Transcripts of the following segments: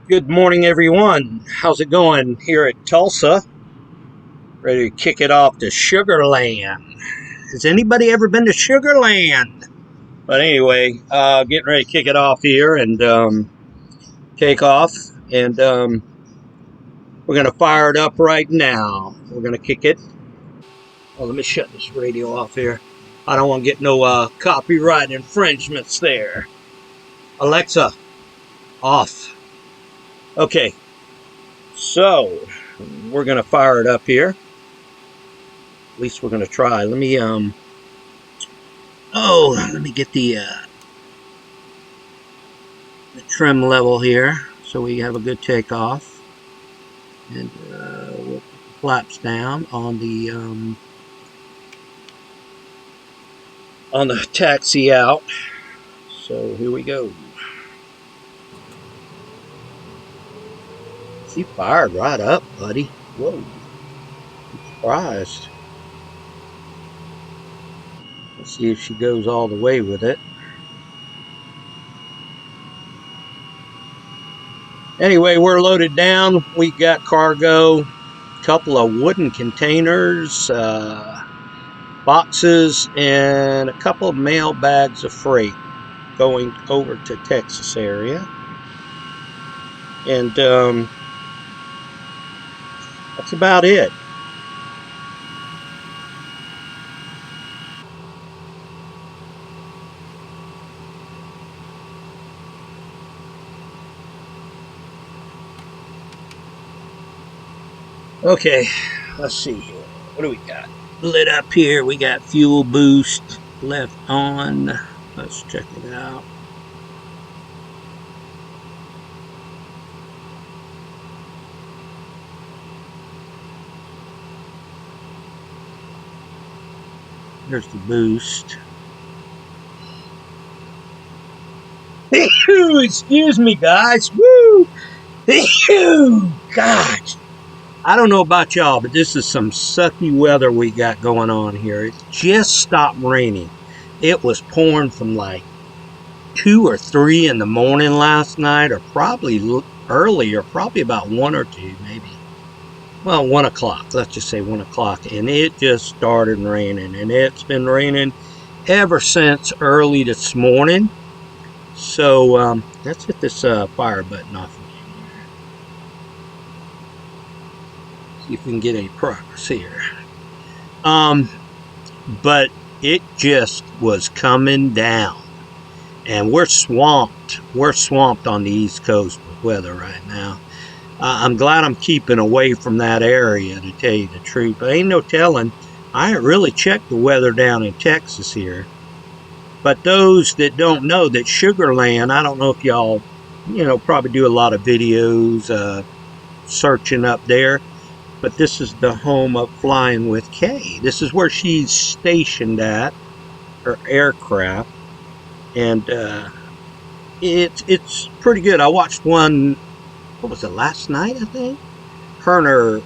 Good morning, everyone. How's it going here at Tulsa? Ready to kick it off to Sugarland. Has anybody ever been to Sugarland? But anyway, getting ready to kick it off here and take off. And we're going to fire it up right now. We're going to kick it. Oh, let me shut this radio off here. I don't want to get no copyright infringements there. Alexa, off. Okay, so we're going to fire it up here. At least we're going to try. Let me get the trim level here so we have a good takeoff. And we'll put the flaps down on the taxi out. So here we go. She fired right up, buddy. Whoa. I'm surprised. Let's see if she goes all the way with it. Anyway, we're loaded down. We got cargo, a couple of wooden containers, boxes, and a couple of mail bags of freight going over to Texas area. And that's about it. Okay, let's see here. What do we got? Lit up here. We got fuel boost left on. Let's check it out. There's the boost. Excuse me, guys. Woo! God. I don't know about y'all, but this is some sucky weather we got going on here. It just stopped raining. It was pouring from like 2 or 3 in the morning last night, or probably earlier, probably about 1 or 2, maybe. Well, 1 o'clock. Let's just say 1 o'clock, and it just started raining, and it's been raining ever since early this morning. So let's hit this fire button off again. See if we can get any progress here. But it just was coming down, and we're swamped. We're swamped on the East Coast with weather right now. I'm glad I'm keeping away from that area, to tell you the truth. But ain't no telling. I ain't really checked the weather down in Texas here. But those that don't know that Sugarland, I don't know if y'all, probably do a lot of videos searching up there. But this is the home of Flying with Kay. This is where she's stationed at, her aircraft. And it's pretty good. I watched one, what was it, last night, I think? Her and her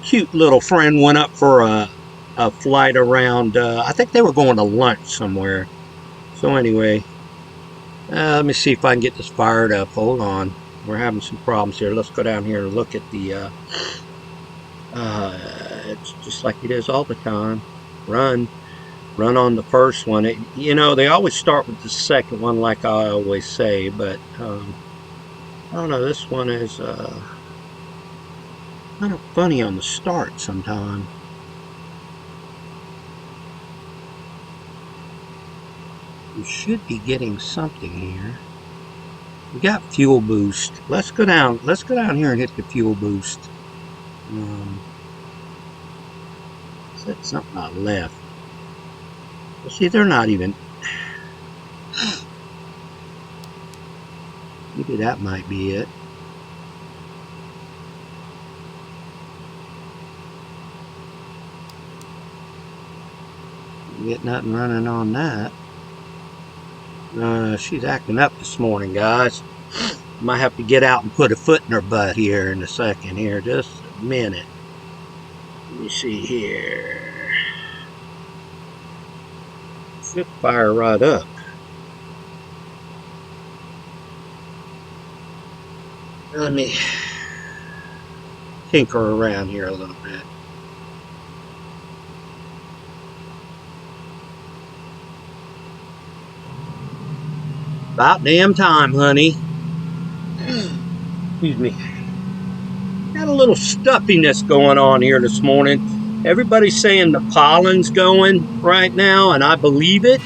cute little friend went up for a flight around, I think they were going to lunch somewhere. So anyway, let me see if I can get this fired up. Hold on. We're having some problems here. Let's go down here and look at the, it's just like it is all the time. Run on the first one. They always start with the second one, like I always say, but I don't know, this one is kind of funny on the start sometimes. We should be getting something here. We got fuel boost. Let's go down here and hit the fuel boost. That's something I left. Well, see, they're not even. Maybe that might be it. Get nothing running on that. She's acting up this morning, guys. Might have to get out and put a foot in her butt here in a second here. Just a minute. Let me see here. Should fire right up. Let me tinker around here a little bit. About damn time, honey. Excuse me. Got a little stuffiness going on here this morning. Everybody's saying the pollen's going right now, and I believe it.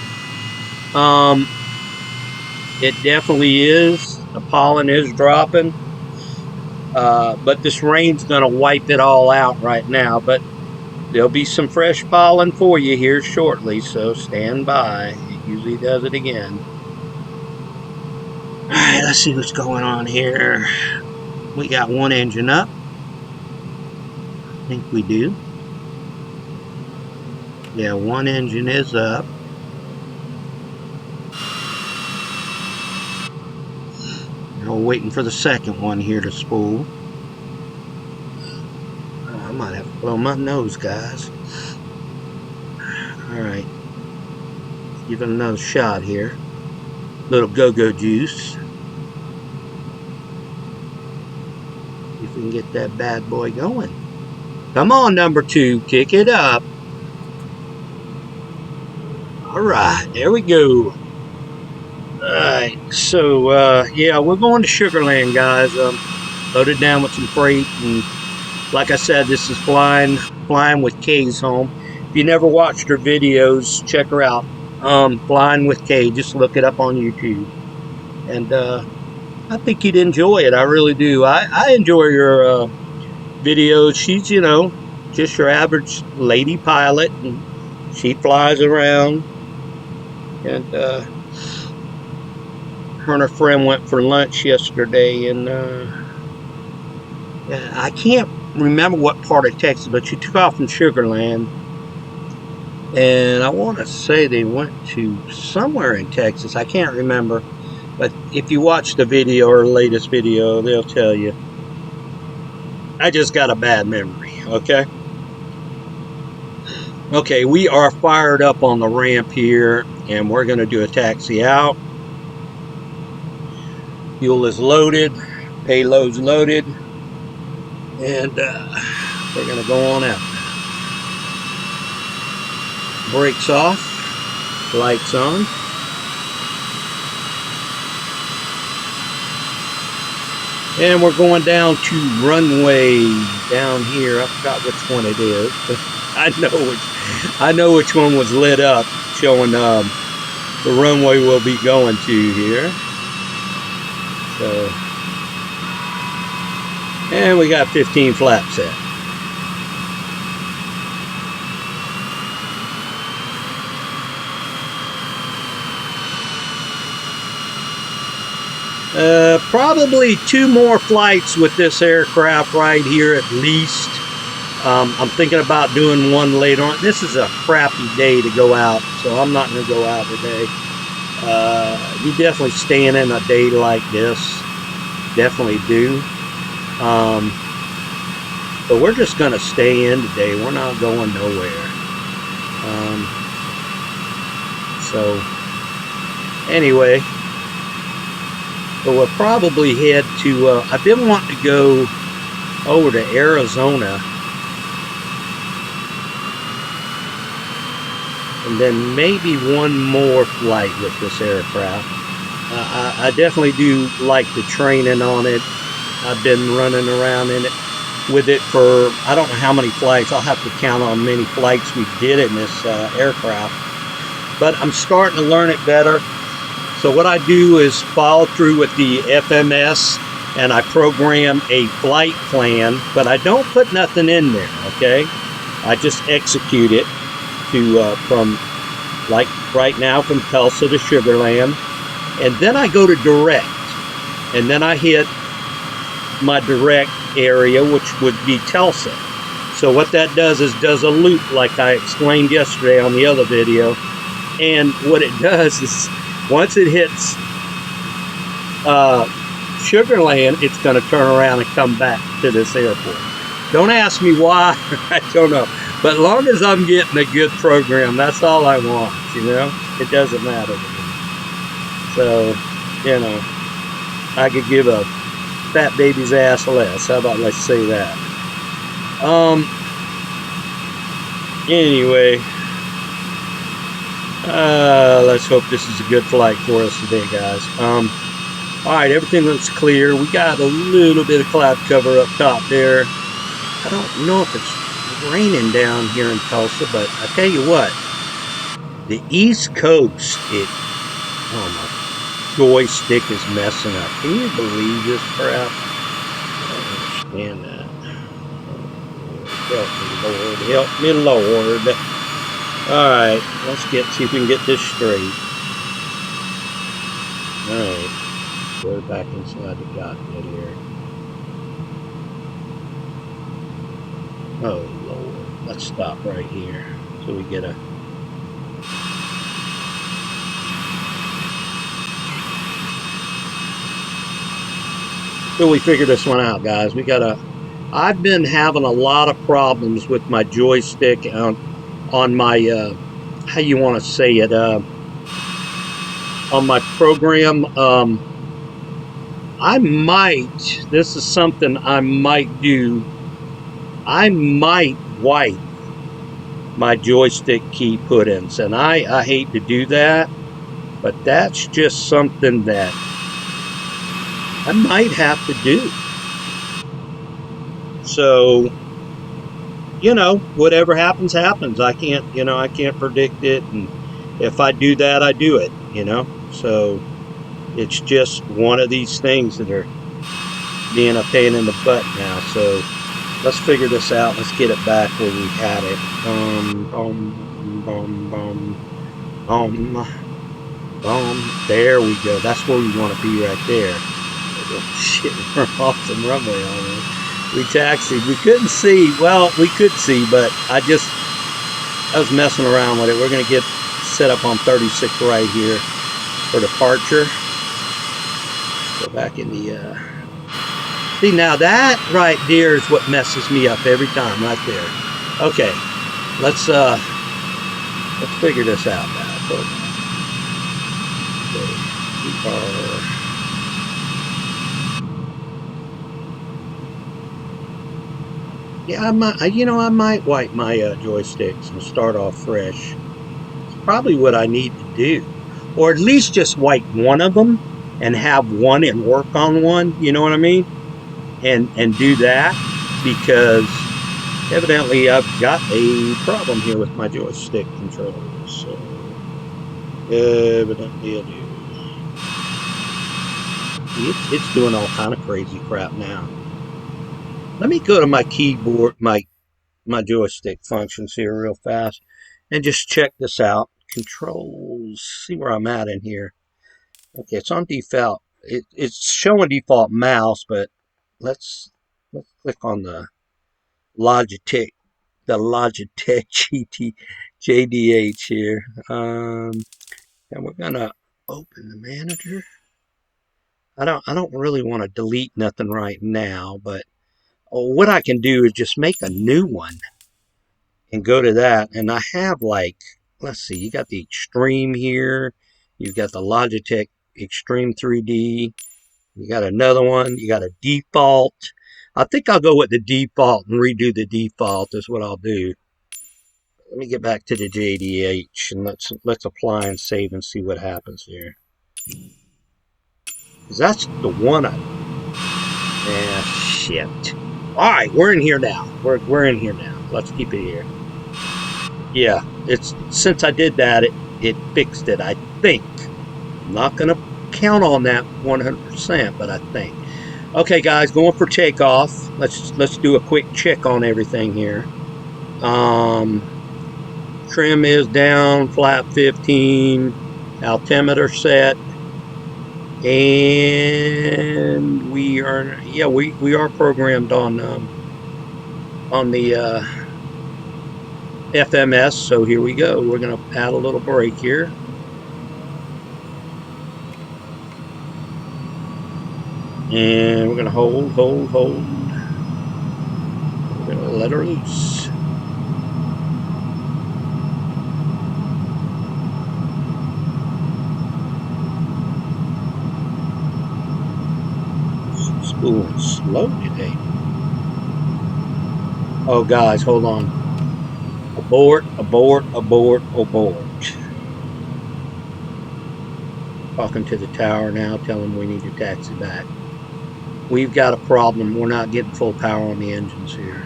It definitely is. The pollen is dropping. But this rain's going to wipe it all out right now. But there'll be some fresh pollen for you here shortly, so stand by. It usually does it again. All right, let's see what's going on here. We got one engine up. I think we do. Yeah, one engine is up. We're waiting for the second one here to spool. Oh, I might have to blow my nose, guys. Alright. Give it another shot here. Little go-go juice. See if we can get that bad boy going. Come on, number 2. Kick it up. Alright, there we go. Alright, so yeah, we're going to Sugarland, guys. Loaded down with some freight, and like I said, this is Flying with Kay's home. If you never watched her videos, check her out. Flying with Kay, just look it up on YouTube. And I think you'd enjoy it. I really do. I enjoy her videos. She's, you know, just your average lady pilot, and she flies around. And her and her friend went for lunch yesterday, and I can't remember what part of Texas, but she took off from Sugarland, and I want to say they went to somewhere in Texas. I can't remember, but if you watch the video or the latest video, they'll tell you. I just got a bad memory, okay? Okay, we are fired up on the ramp here, and we're going to do a taxi out. Fuel is loaded, payload's loaded, and we're going to go on out. Brakes off, lights on. And we're going down to runway down here. I forgot which one it is, but I know which one was lit up, showing the runway we'll be going to here. So, and we got 15 flaps set. Probably 2 more flights with this aircraft right here at least. I'm thinking about doing one later on. This is a crappy day to go out, so I'm not going to go out today. You definitely staying in a day like this. Definitely do. But we're just going to stay in today. We're not going nowhere. So, anyway. So we'll probably head to, I've been wanting to go over to Arizona. And then maybe one more flight with this aircraft. I definitely do like the training on it. I've been running around in it with it for, I don't know how many flights. I'll have to count on many flights we did in this aircraft. But I'm starting to learn it better. So what I do is follow through with the FMS, and I program a flight plan, but I don't put nothing in there, okay? I just execute it to from, like right now, from Tulsa to Sugarland, and then I go to direct, and then I hit my direct area, which would be Tulsa. So what that does is does a loop, like I explained yesterday on the other video, and what it does is once it hits Sugarland, it's going to turn around and come back to this airport. Don't ask me why, I don't know. But as long as I'm getting a good program, that's all I want, you know? It doesn't matter to me. So, you know, I could give a fat baby's ass less. How about let's say that? Anyway, let's hope this is a good flight for us today, guys. All right, everything looks clear. We got a little bit of cloud cover up top there. I don't know if it's raining down here in Tulsa, but I tell you what, the East Coast, oh my joystick is messing up. Can you believe this crap? I don't understand that. Help me, Lord. All right, let's see if we can get this straight. All right, go back inside the cockpit here. Oh Lord, let's stop right here so we get a. So we figure this one out, guys. I've been having a lot of problems with my joystick on my how you want to say it on my program. This is something I might do. I might wipe my joystick key put-ins, and I hate to do that, but that's just something that I might have to do. So, whatever happens, happens. I can't predict it, and if I do that, I do it, So it's just one of these things that are being a pain in the butt now. So let's figure this out. Let's get it back where we had it. There we go. That's where we want to be right there. Oh, shit, we're off some runway already. We taxied. We couldn't see. Well, we could see, but I was messing around with it. We're going to get set up on 36 right here for departure. Go back in the... See, now that right there is what messes me up every time, right there. Okay, let's figure this out now, folks. Okay, yeah, I might wipe my joysticks and start off fresh. It's probably what I need to do, or at least just wipe one of them and have one and work on one. You know what I mean? And do that, because evidently I've got a problem here with my joystick controllers. So evidently I do. It's doing all kind of crazy crap now. Let me go to my keyboard, my joystick functions here real fast, and just check this out. Controls, see where I'm at in here. Okay, it's on default. It's showing default mouse, but let's click on the Logitech GT JDH here. And we're gonna open the manager. I don't really want to delete nothing right now, but what I can do is just make a new one and go to that. And I have, like, let's see, you got the Extreme here, you've got the Logitech Extreme 3D, you got another one, you got a default. I think I'll go with the default and redo the default is what I'll do. Let me get back to the JDH and let's apply and save and see what happens here. Because that's the one shit. Alright, we're in here now. We're in here now. Let's keep it here. Yeah, it's since I did that, it fixed it, I think. I'm not going to count on that 100%, but I think. Okay, guys, going for takeoff. Let's do a quick check on everything here. Trim is down, flap 15, altimeter set, and we are programmed on the FMS. So here we go. We're going to add a little brake here. And we're going to hold. We're going to let her loose. spooling slow today. Oh, guys, hold on. Abort, abort, abort, abort. Talking to the tower now, telling them we need to taxi back. We've got a problem. We're not getting full power on the engines here.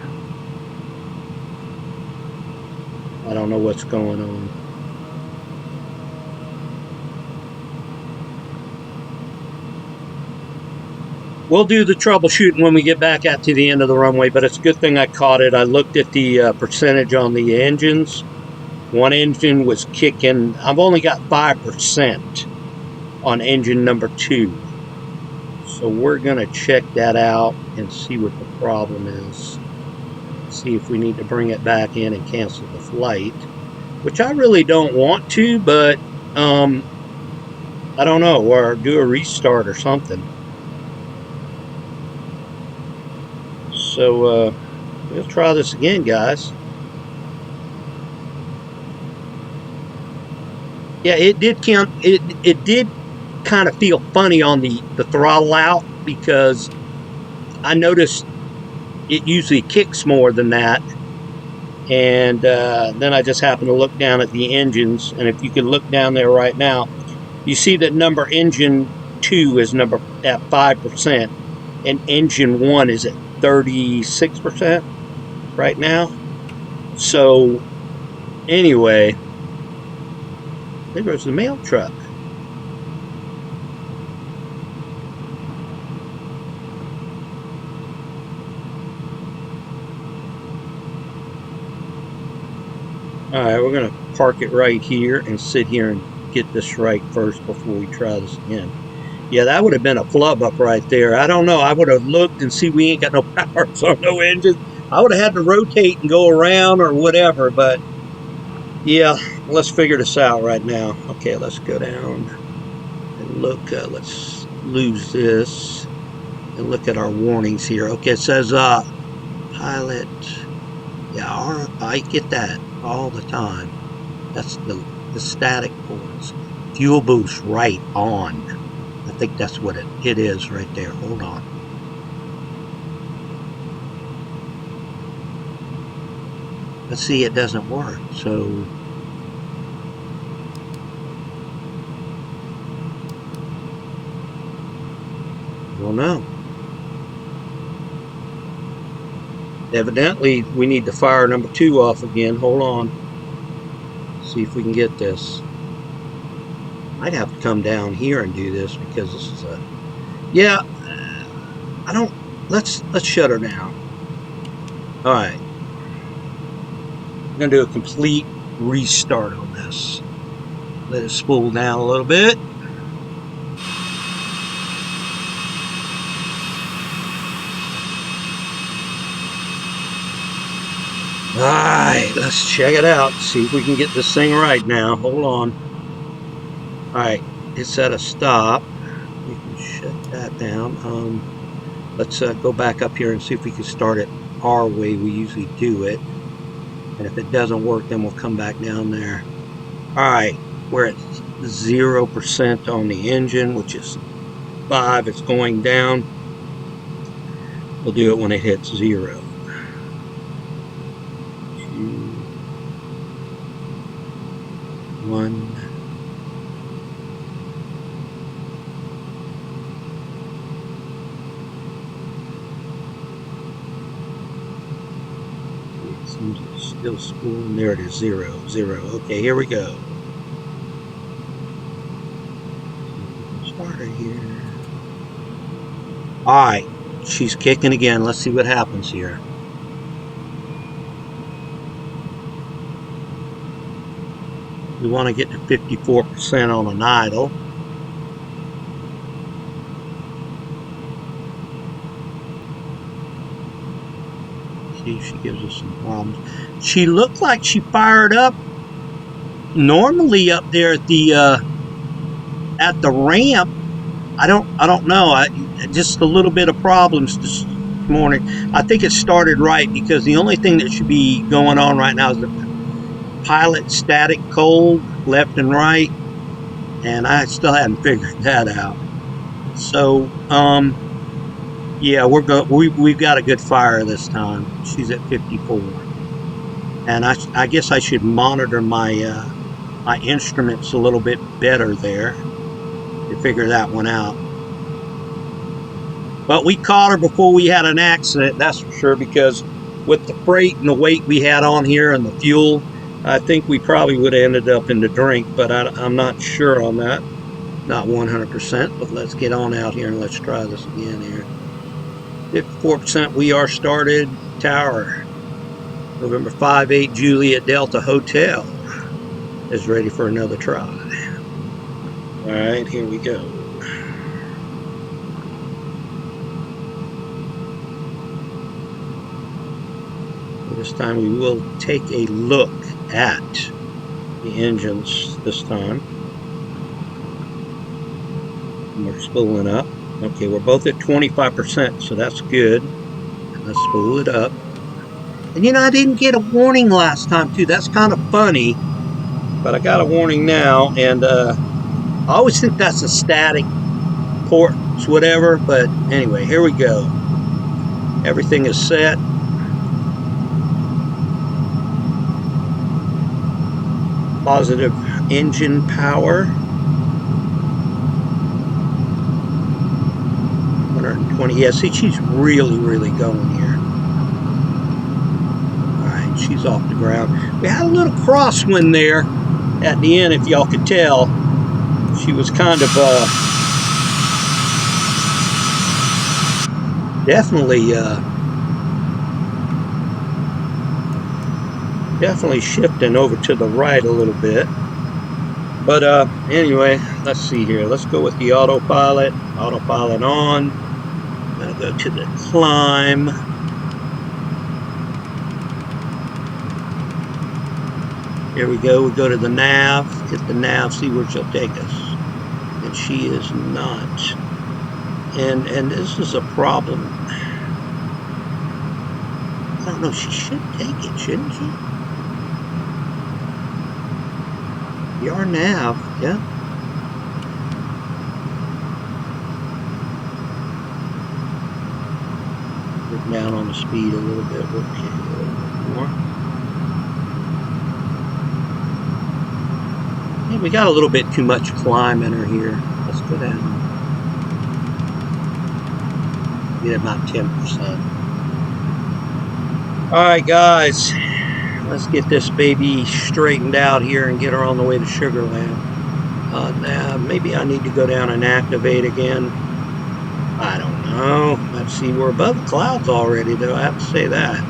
I don't know what's going on. We'll do the troubleshooting when we get back out to the end of the runway, but it's a good thing I caught it. I looked at the percentage on the engines. One engine was kicking. I've only got 5% on engine number 2. So we're going to check that out and see what the problem is. See if we need to bring it back in and cancel the flight, which I really don't want to, but I don't know, or do a restart or something. So we'll try this again, guys. Yeah, it did count. It did kind of feel funny on the throttle out, because I noticed it usually kicks more than that. And then I just happened to look down at the engines, and if you can look down there right now, you see that number engine 2 is at 5%, and engine 1 is at 36% right now. So anyway, there goes the mail truck. Alright, we're going to park it right here and sit here and get this right first before we try this again. Yeah, that would have been a flub up right there. I don't know. I would have looked and see we ain't got no power, so no engine. I would have had to rotate and go around or whatever, but yeah, let's figure this out right now. Okay, let's go down and look. Let's lose this and look at our warnings here. Okay, it says pilot. Yeah, I get that all the time. That's the static ports. Fuel boost right on. I think that's what it is right there. Hold on. Let's see, it doesn't work. So I don't know. Evidently, we need to fire number 2 off again. Hold on. See if we can get this. Might have to come down here and do this, because this is a... Yeah, I don't... Let's shut her down. Alright. I'm going to do a complete restart on this. Let it spool down a little bit. Alright, let's check it out. See if we can get this thing right now. Hold on. Alright, it's at a stop. We can shut that down. Let's go back up here and see if we can start it our way we usually do it. And if it doesn't work, then we'll come back down there. Alright, we're at 0% on the engine, which is 5. It's going down. We'll do it when it hits 0. 2, 1. It seems it's still spooling. There it is, 0, 0. Okay, here we go. Start her here. Alright, she's kicking again. Let's see what happens here. We want to get to 54% on an idle. See if she gives us some problems. She looked like she fired up normally up there at the ramp. I don't know. Just a little bit of problems this morning. I think it started right, because the only thing that should be going on right now is the pilot static cold left and right, and I still hadn't figured that out. So Yeah, we've got a good fire this time. She's at 54, and I guess I should monitor my instruments a little bit better there to figure that one out. But we caught her before we had an accident, that's for sure, because with the freight and the weight we had on here and the fuel, I think we probably would have ended up in the drink, but I'm not sure on that. Not 100%, but let's get on out here and let's try this again here. 54%, we are started. Tower, November 5-8 Juliet Delta Hotel is ready for another try. All right, here we go. This time we will take a look at the engines this time. And we're spooling up. Okay, we're both at 25%, so that's good. Let's spool it up. And you know, I didn't get a warning last time too. That's kind of funny. But I got a warning now, and I always think that's a static ports, whatever. But anyway, here we go. Everything is set. Positive engine power. 120. Yeah, see, she's really going here. All right, she's off the ground. We had a little crosswind there at the end, if y'all could tell. She was kind of definitely shifting over to the right a little bit. But anyway, let's see here. Let's go with the autopilot. Autopilot on. I'm gonna go to the climb. Here we go. We go to the nav. Hit the nav. See where she'll take us. And she is not. And this is a problem. I don't know. She should take it, shouldn't she? Your nav, yeah. Get down on the speed a little bit. Okay, a little bit more. Yeah, we got a little bit too much climb in her here. Let's go down. Get about 10%. All right, guys. Let's get this baby straightened out here and get her on the way to Sugarland. Now, maybe I need to go down and activate again. I don't know. Let's see, we're above the clouds already, though. I have to say that.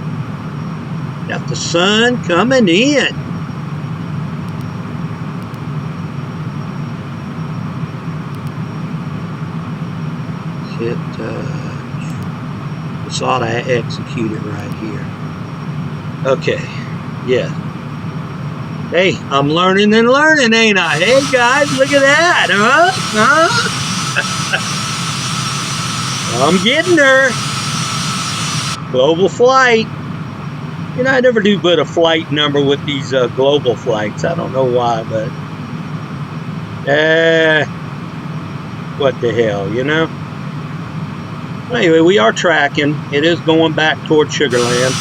Got the sun coming in. This ought to execute it right here. Okay. Yeah. Hey, I'm learning and learning, ain't I? Hey, guys, look at that, huh? I'm getting her. Global flight. You know, I never do put a flight number with these global flights. I don't know why, but what the hell, you know? Anyway, we are tracking. It is going back toward Sugarland.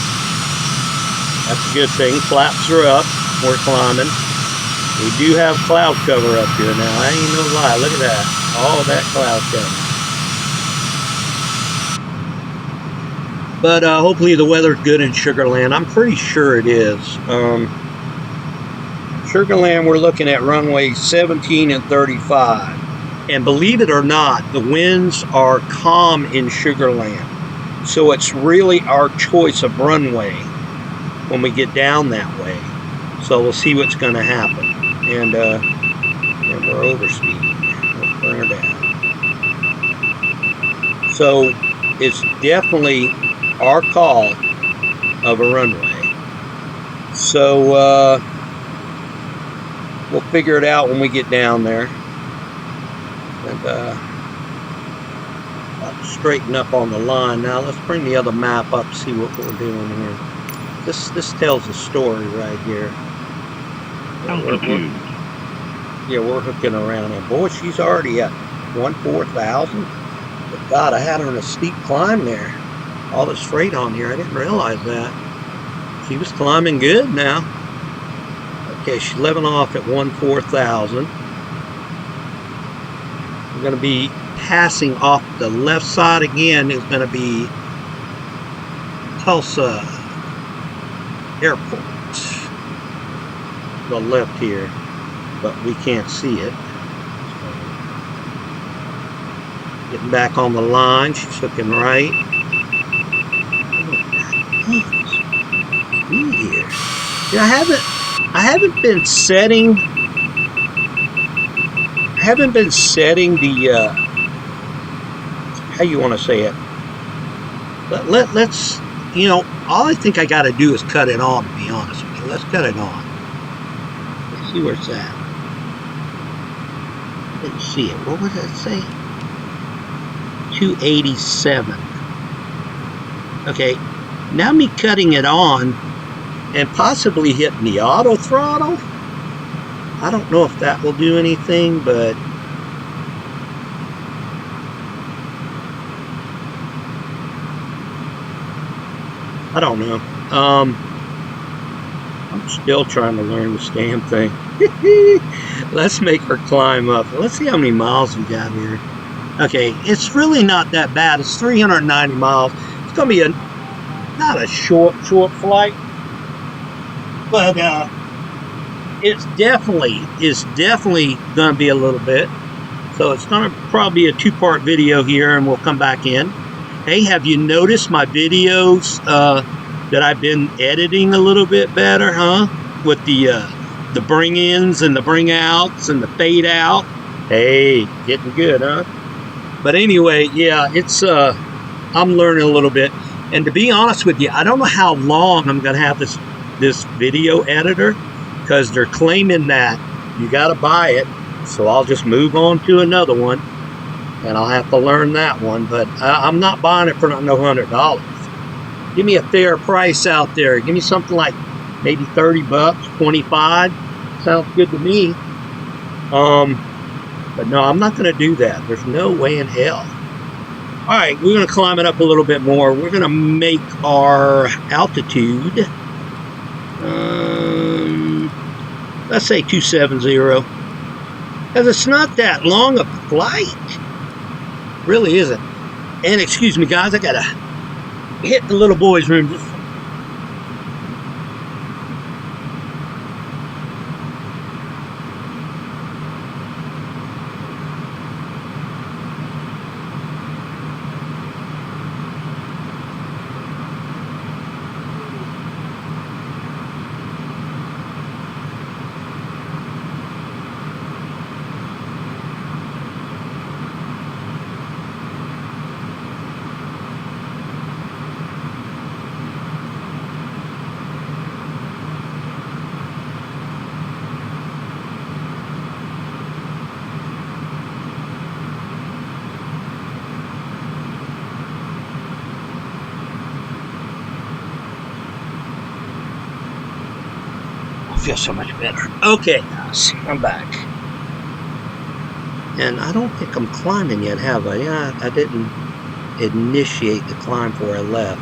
That's a good thing. Flaps are up. We're climbing. We do have cloud cover up here now. I ain't no lie. Look at that. All that cloud cover. But hopefully the weather's good in Sugarland. I'm pretty sure it is. Sugarland, we're looking at runway 17 and 35. And believe it or not, the winds are calm in Sugarland. So it's really our choice of runway when we get down that way. So we'll see what's going to happen. And we're overspeed. Let's bring her down. So it's definitely our call of a runway. So we'll figure it out when we get down there. And I'll straighten up on the line. Now let's bring the other map up, see what we're doing here. This tells a story right here. We're hooking around, and boy, she's already at 14,000. But God, I had her on a steep climb there. All this freight on here, I didn't realize that. She was climbing good now. Okay, she's leveling off at 14,000. We're going to be passing off the left side again. Is going to be Tulsa Airport. The left here, but we can't see it. Getting back on the line, she's hooking right. Here. Yeah, I haven't been setting the how you want to say it. But let's, you know, all I think I got to do is cut it on, to be honest with you. Let's cut it on. Let's see where it's at. Didn't see it. What was that say? 287. Okay, now me cutting it on and possibly hitting the auto throttle. I don't know if that will do anything, but I don't know. I'm still trying to learn this damn thing. Let's make her climb up. Let's see how many miles we got here. Okay, it's really not that bad. It's 390 miles. It's gonna be not a short flight, but it's definitely gonna be a little bit. So it's gonna probably be a two-part video here, and we'll come back in. Hey, have you noticed my videos that I've been editing a little bit better, huh? With the bring-ins and the bring-outs and the fade-out. Hey, getting good, huh? But anyway, yeah, it's I'm learning a little bit. And to be honest with you, I don't know how long I'm gonna have this video editor, because they're claiming that you gotta buy it. So I'll just move on to another one, and I'll have to learn that one. But I'm not buying it for no $100. Give me a fair price out there. Give me something like maybe 30 bucks, 25. Sounds good to me. But no, I'm not going to do that. There's no way in hell. All right, we're going to climb it up a little bit more. We're going to make our altitude, let's say 270. Because it's not that long a flight. Really isn't. And excuse me, guys, I got to hit the little boy's room. Feel so much better. Okay, guys, I'm back. And I don't think I'm climbing yet, have I? Yeah, I didn't initiate the climb before I left.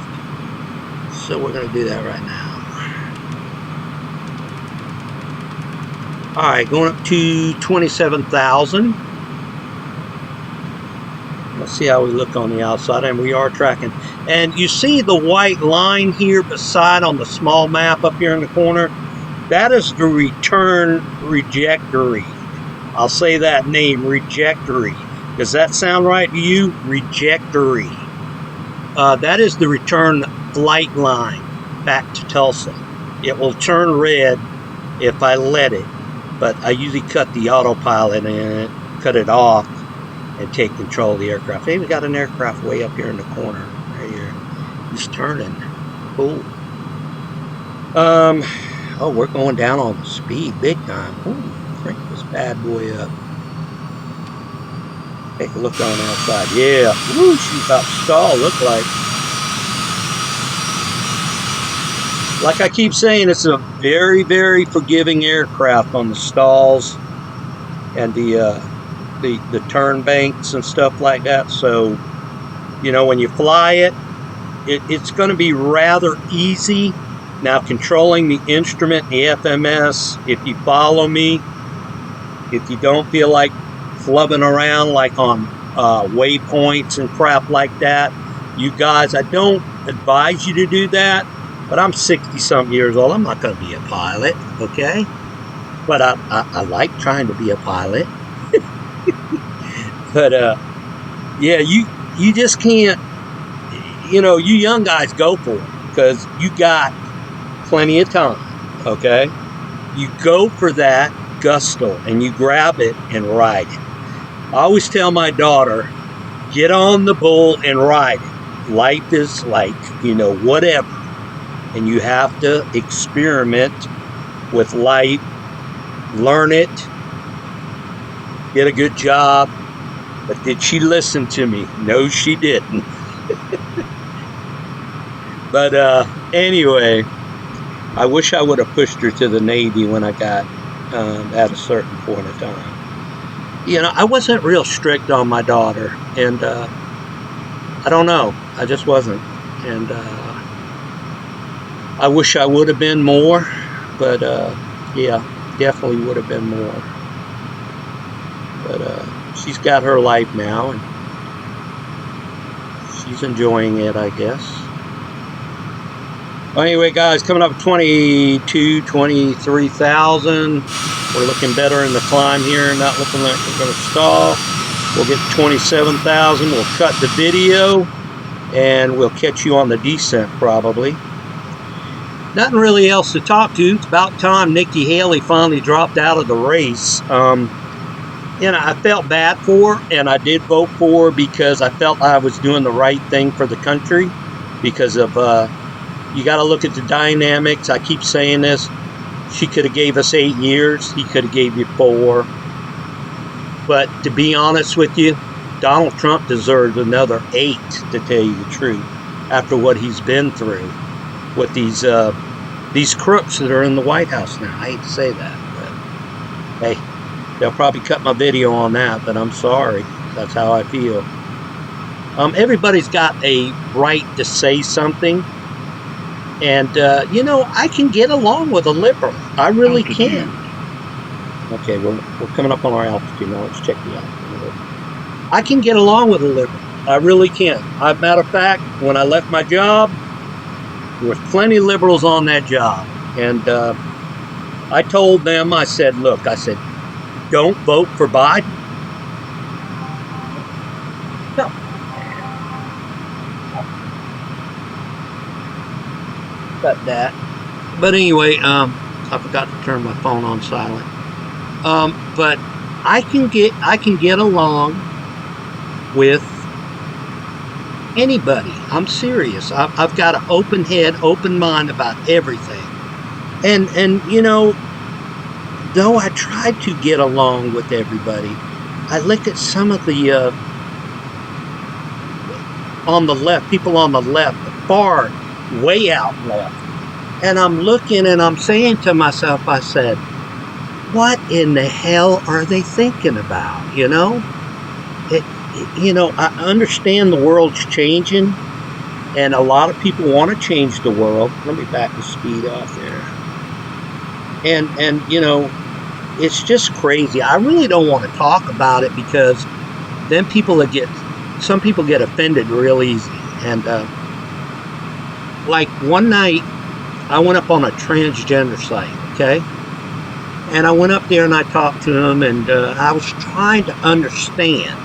So we're going to do that right now. Alright, going up to 27,000. Let's see how we look on the outside, and we are tracking. And you see the white line here beside on the small map up here in the corner? That is the return trajectory. I'll say that name, trajectory. Does that sound right to you? Trajectory. That is the return flight line back to Tulsa. It will turn red if I let it, but I usually cut the autopilot and cut it off and take control of the aircraft. Hey, we got an aircraft way up here in the corner, right here. It's turning. Cool. Oh, we're going down on the speed big time. Ooh, crank this bad boy up. Take a look on the outside. Yeah. Ooh, she's about to stall, look like. Like I keep saying, it's a very, very forgiving aircraft on the stalls and the turn banks and stuff like that. So You know, when you fly it, it's going to be rather easy. Now, controlling the instrument, the FMS, if you follow me, if you don't feel like flubbing around like on waypoints and crap like that, you guys, I don't advise you to do that, but I'm 60-something years old. I'm not going to be a pilot, okay? But I like trying to be a pilot. But, yeah, you just can't, you know, you young guys go for it because you got plenty of time, okay? You go for that gusto and you grab it and ride it. I always tell my daughter, get on the bull and ride it. Life is like, you know, whatever. And you have to experiment with life, learn it, get a good job. But did she listen to me? No, she didn't. But anyway, I wish I would have pushed her to the Navy when I got at a certain point of time. You know, I wasn't real strict on my daughter, and I don't know, I just wasn't. And I wish I would have been more, but yeah, definitely would have been more. But she's got her life now, and she's enjoying it, I guess. Well, anyway, guys, coming up 23,000. We're looking better in the climb here, not looking like we're going to stall. We'll get 27,000. We'll cut the video, and we'll catch you on the descent probably. Nothing really else to talk to. It's about time Nikki Haley finally dropped out of the race. You know, I felt bad for her, and I did vote for her because I felt I was doing the right thing for the country because of, you got to look at the dynamics. I keep saying this. She could have gave us 8 years. He could have gave you 4. But to be honest with you, Donald Trump deserves another 8, to tell you the truth, after what he's been through with these crooks that are in the White House now. I hate to say that, but hey, they'll probably cut my video on that, but I'm sorry. That's how I feel. Everybody's got a right to say something. And, you know, I can get along with a liberal. I really can. Okay, we're coming up on our altitude now. Let's check the altitude. I can get along with a liberal. I really can. Matter of fact, when I left my job, there was plenty of liberals on that job. And I told them, I said, look, I said, don't vote for Biden. No. Got that. But anyway, I forgot to turn my phone on silent. But I can get along with anybody. I'm serious. I've got an open head, open mind about everything. And you know, though I try to get along with everybody, I look at some of the on the left, people on the left, the far way out left, and I'm looking and I'm saying to myself, I said, what in the hell are they thinking about? You know, you know, I understand the world's changing, and a lot of people want to change the world. Let me back the speed off there. And you know, it's just crazy. I really don't want to talk about it because then some people get offended real easy. And like one night, I went up on a transgender site, okay? And I went up there and I talked to them, and I was trying to understand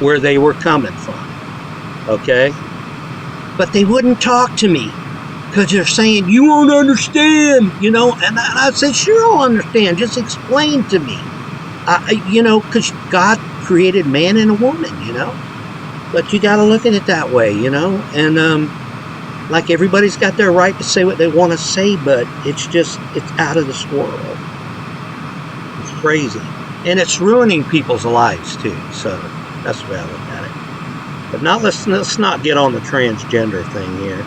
where they were coming from, okay? But they wouldn't talk to me because they're saying, you won't understand, you know? And I said, sure, I'll understand. Just explain to me. You know, because God created man and a woman, you know? But you got to look at it that way, you know? And like everybody's got their right to say what they want to say, but it's out of this world. It's crazy. And it's ruining people's lives too. So that's the way I look at it. But now let's not get on the transgender thing here,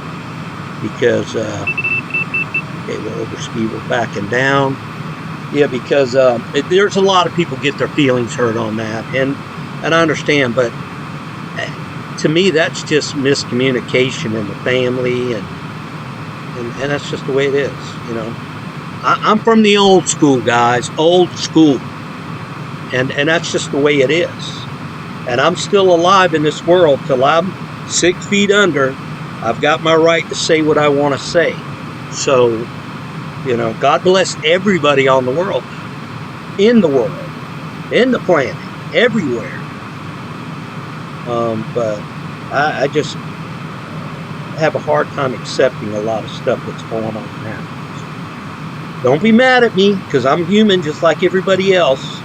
because okay, we'll overspeed, we're backing down. Yeah, because there's a lot of people get their feelings hurt on that, and I understand, but to me, that's just miscommunication in the family, and that's just the way it is, you know. I'm from the old school, guys, old school, and that's just the way it is. And I'm still alive in this world till I'm 6 feet under. I've got my right to say what I want to say. So, you know, God bless everybody on the world, in the planet, everywhere. But I just have a hard time accepting a lot of stuff that's going on now. Don't be mad at me, because I'm human just like everybody else.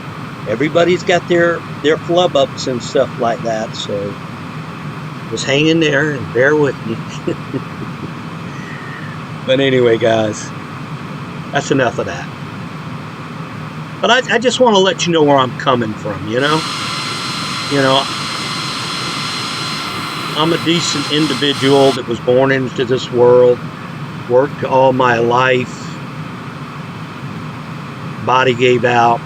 Everybody's got their flub-ups and stuff like that, so just hang in there and bear with me. But anyway, guys, that's enough of that. But I just want to let you know where I'm coming from, you know? You know, I'm a decent individual that was born into this world, worked all my life, body gave out.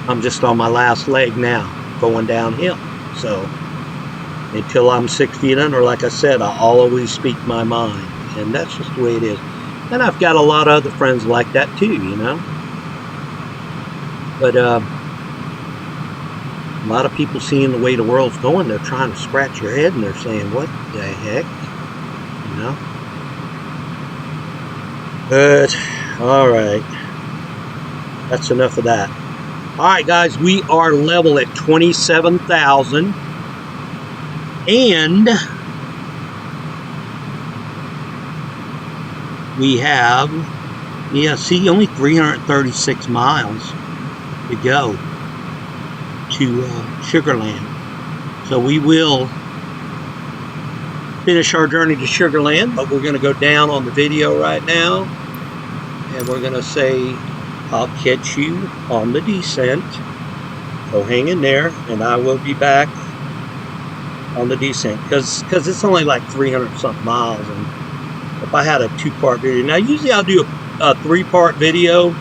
I'm just on my last leg now, going downhill. So until I'm 6 feet under, like I said, I'll always speak my mind. And that's just the way it is. And I've got a lot of other friends like that too, you know. But a lot of people seeing the way the world's going, they're trying to scratch your head and they're saying, what the heck? You know? But, alright. That's enough of that. Alright, guys, we are level at 27,000. And we have, see, only 336 miles to go to Sugarland. So we will finish our journey to Sugarland, but we're going to go down on the video right now, and we're going to say, I'll catch you on the descent. So hang in there, and I will be back on the descent, because it's only like 300-something miles, and if I had a 2-part video, now usually I'll do a 3-part video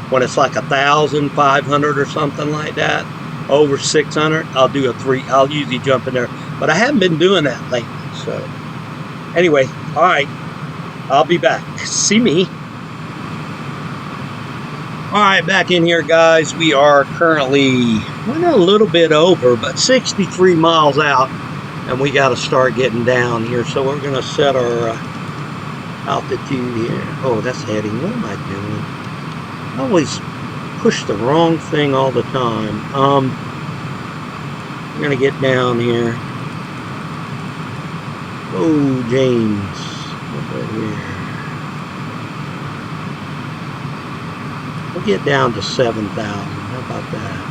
when it's like 1,500 or something like that, over 600. I'll do a 3. I'll usually jump in there, but I haven't been doing that lately. So anyway, all right, I'll be back. See me. All right, back in here, guys. We are currently, well, a little bit over, but 63 miles out, and we got to start getting down here. So we're going to set our altitude here. Oh, that's heading. What am I doing? I always push the wrong thing all the time. We're going to get down here. Oh, James. Over here. We'll get down to 7,000. How about that?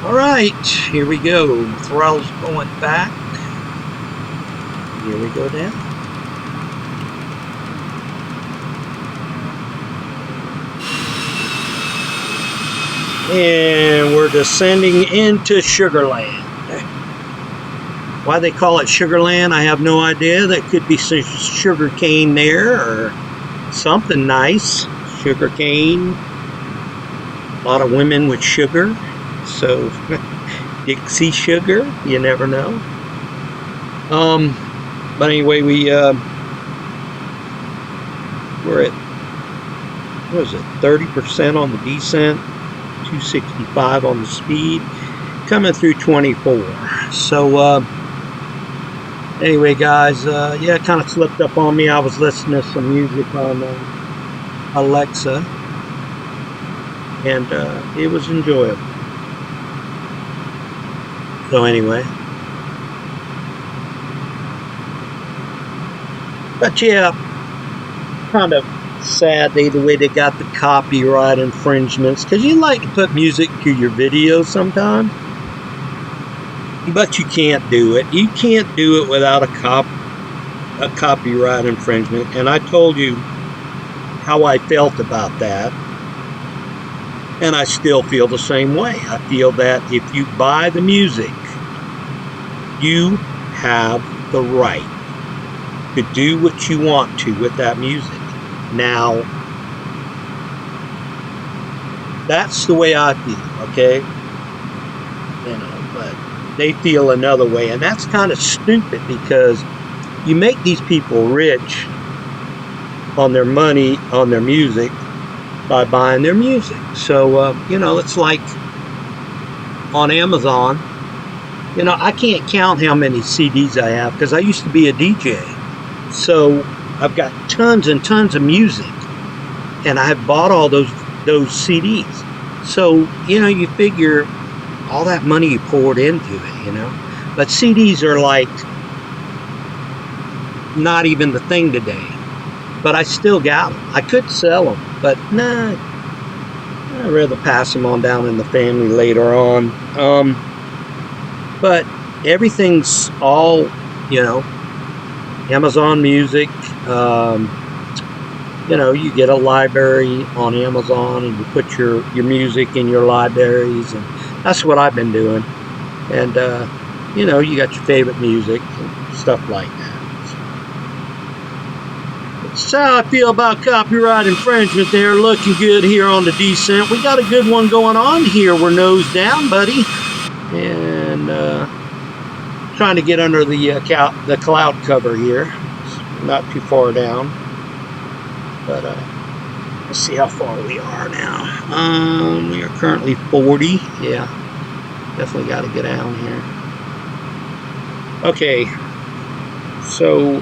All right, here we go. Throttle's going back. Here we go down. And we're descending into Sugarland. Why they call it Sugarland, I have no idea. That could be some sugar cane there or something nice. Sugar cane. A lot of women with sugar. So, Dixie sugar, you never know. But anyway, we're at, what is it, 30% on the descent, 265 on the speed, coming through 24. So, anyway, guys, yeah, it kind of slipped up on me. I was listening to some music on Alexa, and it was enjoyable. So anyway, but yeah, kind of sad the way they got the copyright infringements, because you like to put music to your videos sometimes, but you can't do it. You can't do it without a copyright infringement. And I told you how I felt about that, and I still feel the same way. I feel that if you buy the music, you have the right to do what you want to with that music. Now, that's the way I feel, okay? You know, but they feel another way. And that's kind of stupid, because you make these people rich on their money, on their music, by buying their music. So, you know, it's like on Amazon, you know, I can't count how many CDs I have, because I used to be a DJ. So I've got tons and tons of music, and I have bought all those CDs. So, you know, you figure all that money you poured into it, you know. But CDs are like not even the thing today. But I still got them. I could sell them, but nah, I'd rather pass them on down in the family later on. But everything's all, you know, Amazon Music. You know, you get a library on Amazon, and you put your music in your libraries, and that's what I've been doing. And you know, you got your favorite music and stuff like that. So how I feel about copyright infringement there. Looking good here on the descent. We got a good one going on here. We're nose down, buddy. And trying to get under the cloud cover here. It's not too far down. But let's see how far we are now. We are currently 40. Yeah, definitely got to get down here. Okay, so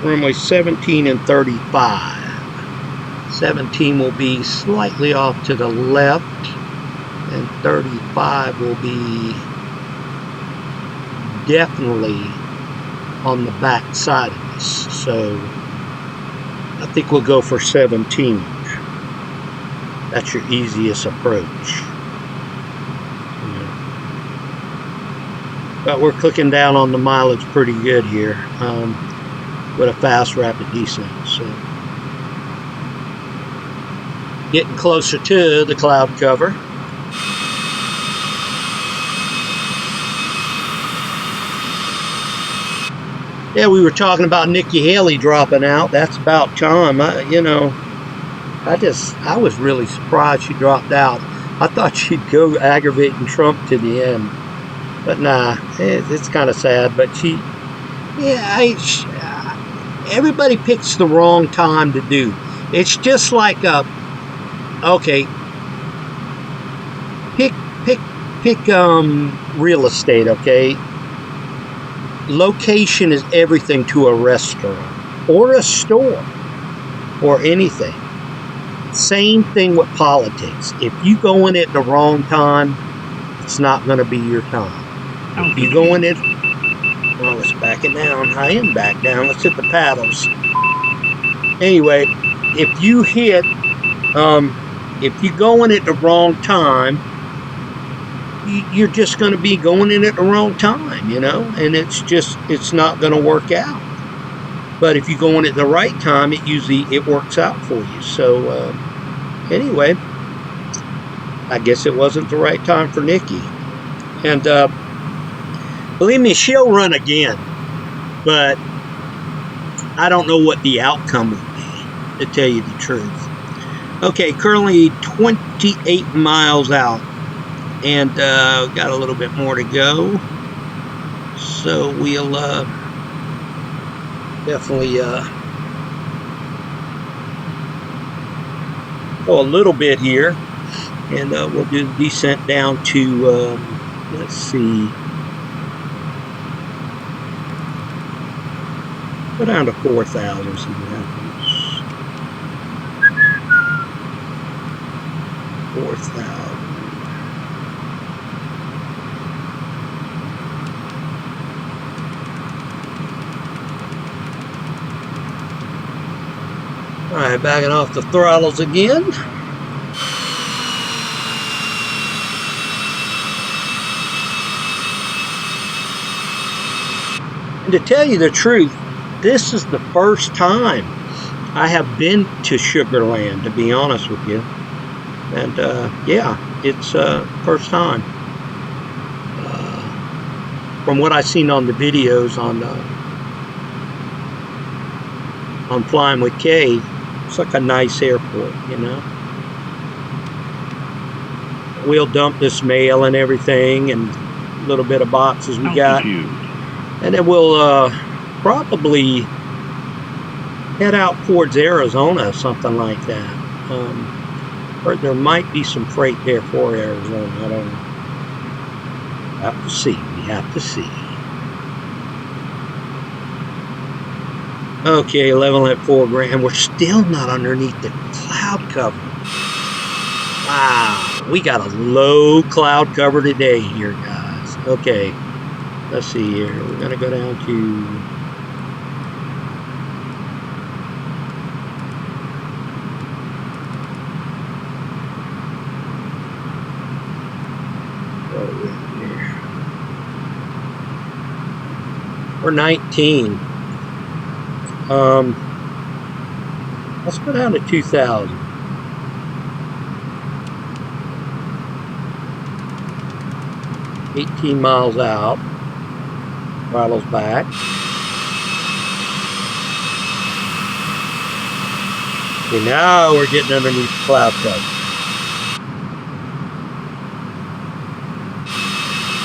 runway 17 and 35. 17 will be slightly off to the left, and 35 will be definitely on the back side of us. So I think we'll go for 17. That's your easiest approach. But we're clicking down on the mileage pretty good here. With a fast, rapid descent. So getting closer to the cloud cover. Yeah, we were talking about Nikki Haley dropping out. That's about time. I was really surprised she dropped out. I thought she'd go aggravating Trump to the end. But nah, it's kind of sad. But everybody picks the wrong time to do. It's just like okay, pick real estate, okay? Location is everything to a restaurant or a store or anything. Same thing with politics. If you go in at the wrong time, it's not going to be your time. If you go in it, well, let's back it down. I am back down. Let's hit the paddles. Anyway, if you go in at the wrong time, you're just going to be going in at the wrong time, you know, and it's not going to work out. But if you go in at the right time, it works out for you. So anyway, I guess it wasn't the right time for Nikki. And believe me, she'll run again, but I don't know what the outcome will be, to tell you the truth. Okay, currently 28 miles out, and got a little bit more to go. So we'll definitely go a little bit here, and we'll do the descent down to, let's see, go down to 4,000, see what happens. 4,000. All right, backing off the throttles again. And to tell you the truth, this is the first time I have been to Sugar Land, to be honest with you. And yeah, it's first time. From what I've seen on the videos on Flying with Kay, it's like a nice airport, you know. We'll dump this mail and everything, and little bit of boxes we Altitude. got. And then we'll probably head out towards Arizona, something like that. Or there might be some freight there for Arizona. I don't know. Have to see. We have to see. Okay, 11.4 grand. We're still not underneath the cloud cover. Wow, we got a low cloud cover today here, guys. Okay, let's see here. We're gonna go down to we're 19. Let's go down to 2,000. $18 miles out. Throttles back. Okay, now we're getting underneath the cloud cover.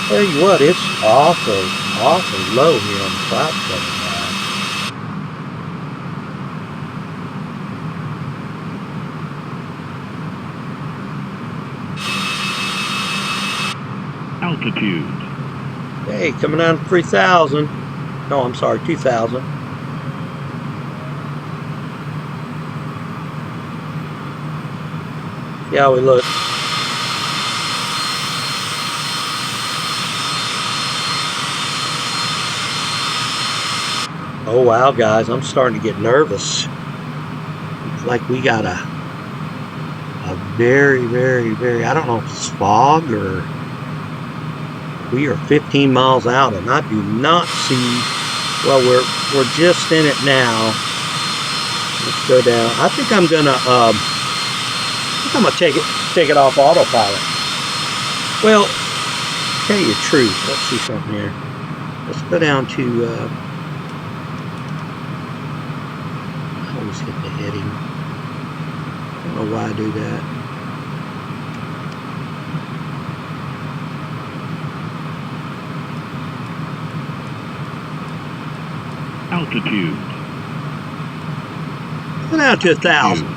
Tell you what, it's awful low here on the cloud cover. Altitude. Hey, coming down to 3,000. No, I'm sorry, 2,000. See how we look. Oh wow, guys, I'm starting to get nervous. It's like we got a very, I don't know if it's fog or we are 15 miles out, and I do not see. Well, we're just in it now. Let's go down. I think I'm gonna take it off autopilot. Well, tell you the truth. Let's see something here. Let's go down to. I always hit the heading. I don't know why I do that. Altitude. Go down to 1,000.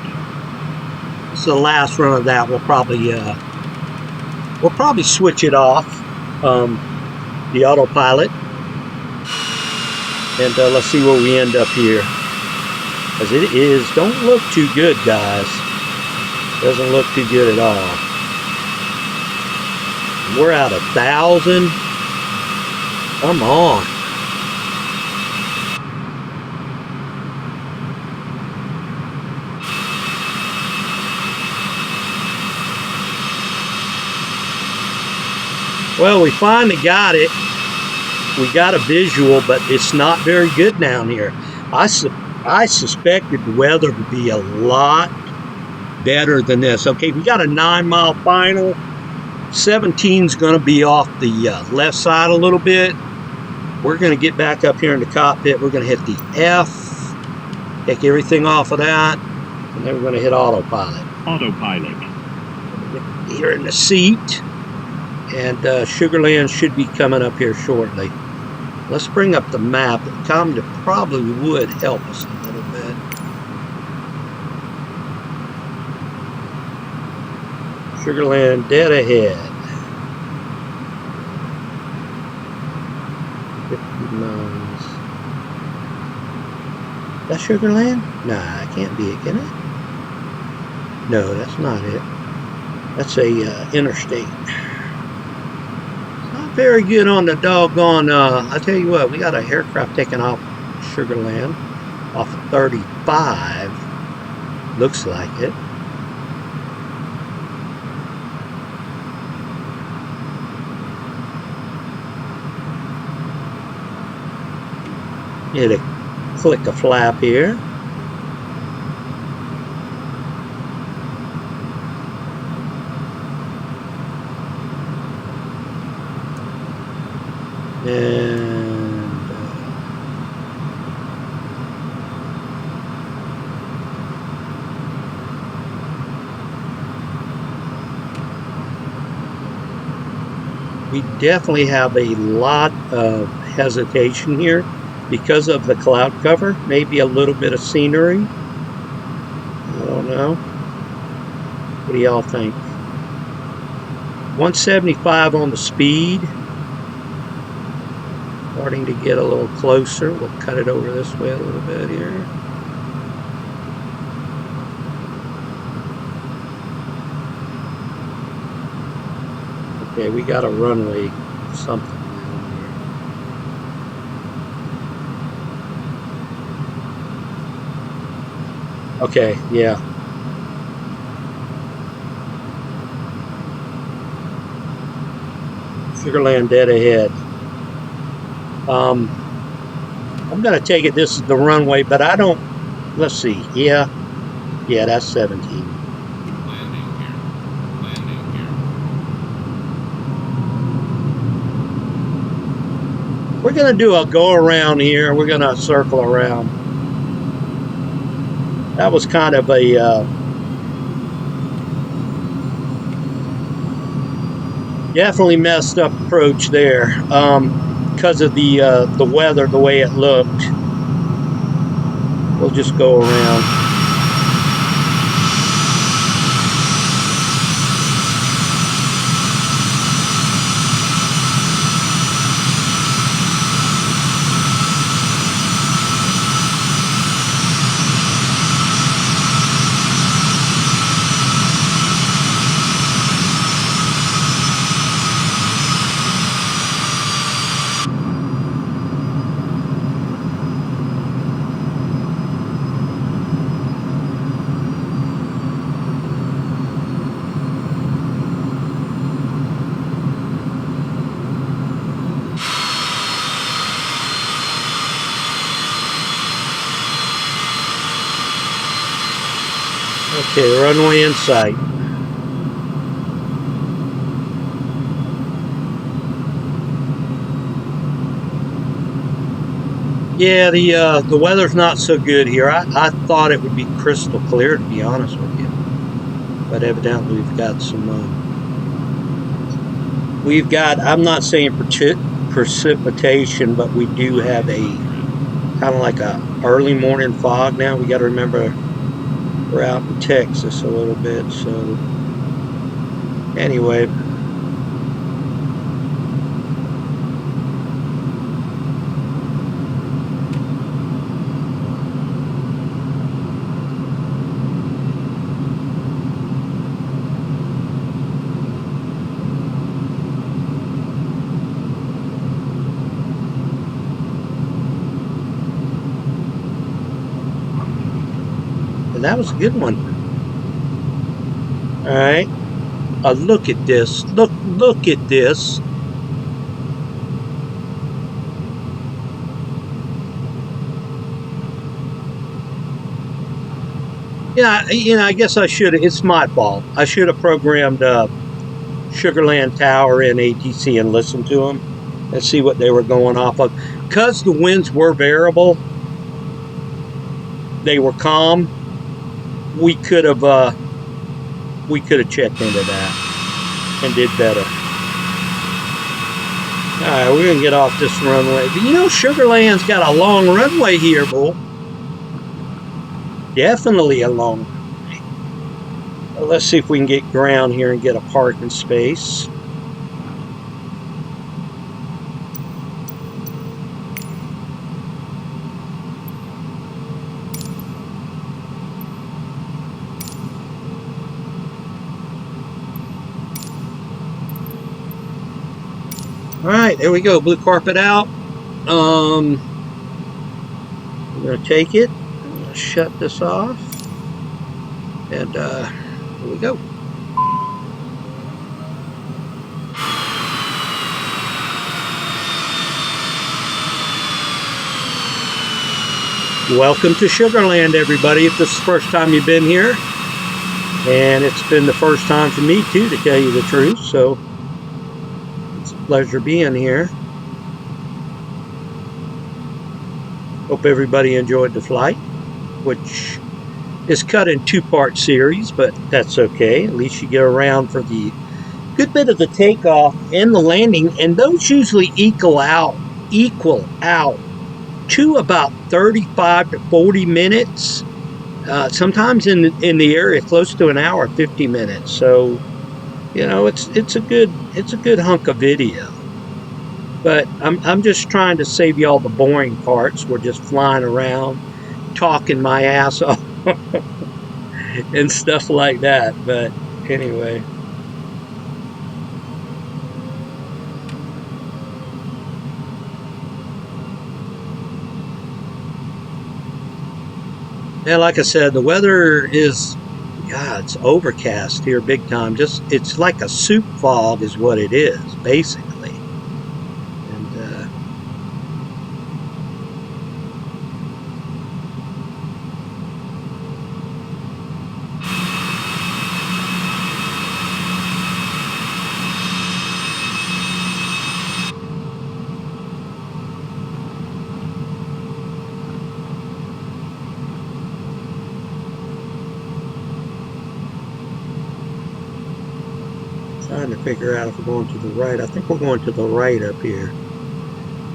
It's the last run of that. We'll probably switch it off, the autopilot, and let's see where we end up here. Because it don't look too good, guys. Doesn't look too good at all. We're at 1,000. Come on. Well, we finally got it. We got a visual, but it's not very good down here. I suspected the weather would be a lot better than this. Okay, we got a 9-mile final. 17's going to be off the left side a little bit. We're going to get back up here in the cockpit. We're going to hit the F, take everything off of that, and then we're going to hit autopilot. Autopilot. Here in the seat. And Sugarland should be coming up here shortly. Let's bring up the map. It probably would help us a little bit. Sugarland dead ahead. 50 miles. That's Sugarland? Nah, it can't be it, can it? No, that's not it. That's a interstate. Very good on the doggone, I tell you what, we got a aircraft taking off Sugarland off of 35. Looks like it. Hit a click a flap here. And we definitely have a lot of hesitation here because of the cloud cover. Maybe a little bit of scenery. I don't know. What do y'all think? 175 on the speed. Starting to get a little closer. We'll cut it over this way a little bit here. Okay, we got a runway something down here. Okay, yeah. Sugarland dead ahead. I'm going to take it this is the runway, but I don't, let's see, yeah, that's 17. Landing here. Landing here. We're going to do a go around here. We're going to circle around. That was kind of a definitely messed up approach there. Because of the weather, the way it looked. We'll just go around. Okay, runway in sight. Yeah, the weather's not so good here. I thought it would be crystal clear, to be honest with you. But evidently we've got some... I'm not saying precipitation, but we do have a kind of like a early morning fog now. We got to remember we're out in Texas a little bit, so anyway. And that was a good one. All right. Look at this. Look at this. Yeah, I guess I should have. It's my fault. I should have programmed Sugarland Tower in ATC and listened to them and see what they were going off of. Because the winds were variable, they were calm. We could have checked into that and did better. All right, we're gonna get off this runway. But Sugarland's got a long runway here, bull. Definitely a long runway. Well, let's see if we can get ground here and get a parking space. All right, there we go. Blue carpet out. I'm gonna take it. I'm gonna shut this off, and here we go. Welcome to Sugarland, everybody. If this is the first time you've been here, and it's been the first time for me too, to tell you the truth. So. Pleasure being here. Hope everybody enjoyed the flight, which is cut in two-part series, but that's okay. At least you get around for the good bit of the takeoff and the landing, and those usually equal out to about 35 to 40 minutes. Sometimes in the area close to an hour, 50 minutes. So, you know, it's a good hunk of video. But I'm just trying to save you all the boring parts. We're just flying around, talking my ass off and stuff like that. But anyway. Yeah, like I said, the weather is, God, it's overcast here big time. Just, it's like a soup fog is what it is, basically. And trying to figure out if we're going to the right. I think we're going to the right up here.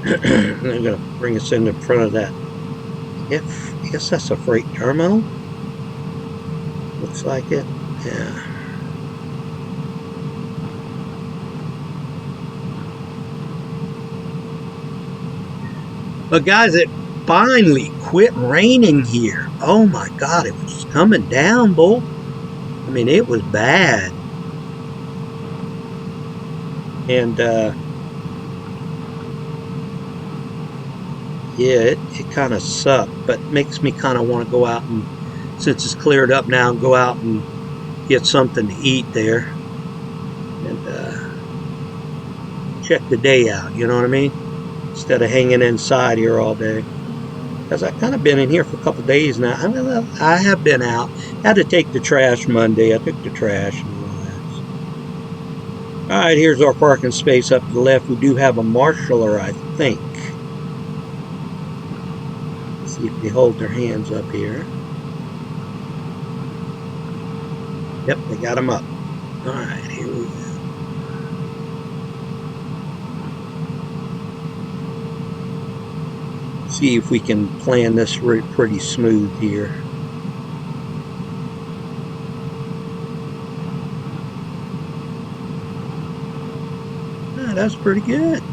They're going to bring us in front of that. I guess that's a freight terminal. Looks like it. Yeah. But guys, it finally quit raining here. Oh my God, it was coming down, bull. I mean, it was bad. And yeah, it kind of sucked, but makes me kind of want to go out and, since it's cleared up now, and go out and get something to eat there and check the day out, you know what I mean? Instead of hanging inside here all day. Because I've kind of been in here for a couple of days now. I mean, I have been out. Had to take the trash Monday. I took the trash and all that. All right, here's our parking space up to the left. We do have a marshaller, I think. Let's see if they hold their hands up here. Yep, they got them up. All right, here we go. See if we can plan this pretty smooth here. That's pretty good.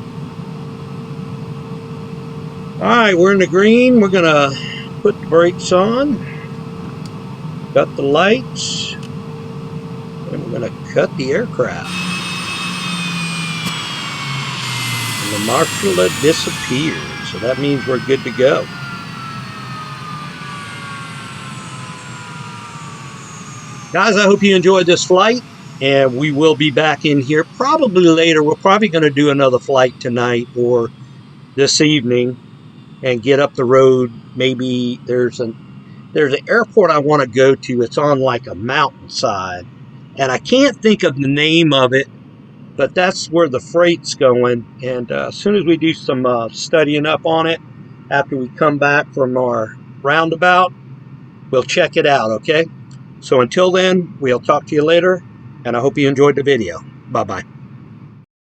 Alright, we're in the green. We're going to put the brakes on. Cut the lights. And we're going to cut the aircraft. And the marshaller disappeared. So that means we're good to go. Guys, I hope you enjoyed this flight. And we will be back in here probably later. We're probably going to do another flight tonight or this evening and get up the road. Maybe there's an airport I want to go to. It's on like a mountainside. And I can't think of the name of it, but that's where the freight's going. And as soon as we do some studying up on it, after we come back from our roundabout, we'll check it out, okay? So until then, we'll talk to you later. And I hope you enjoyed the video. Bye-bye.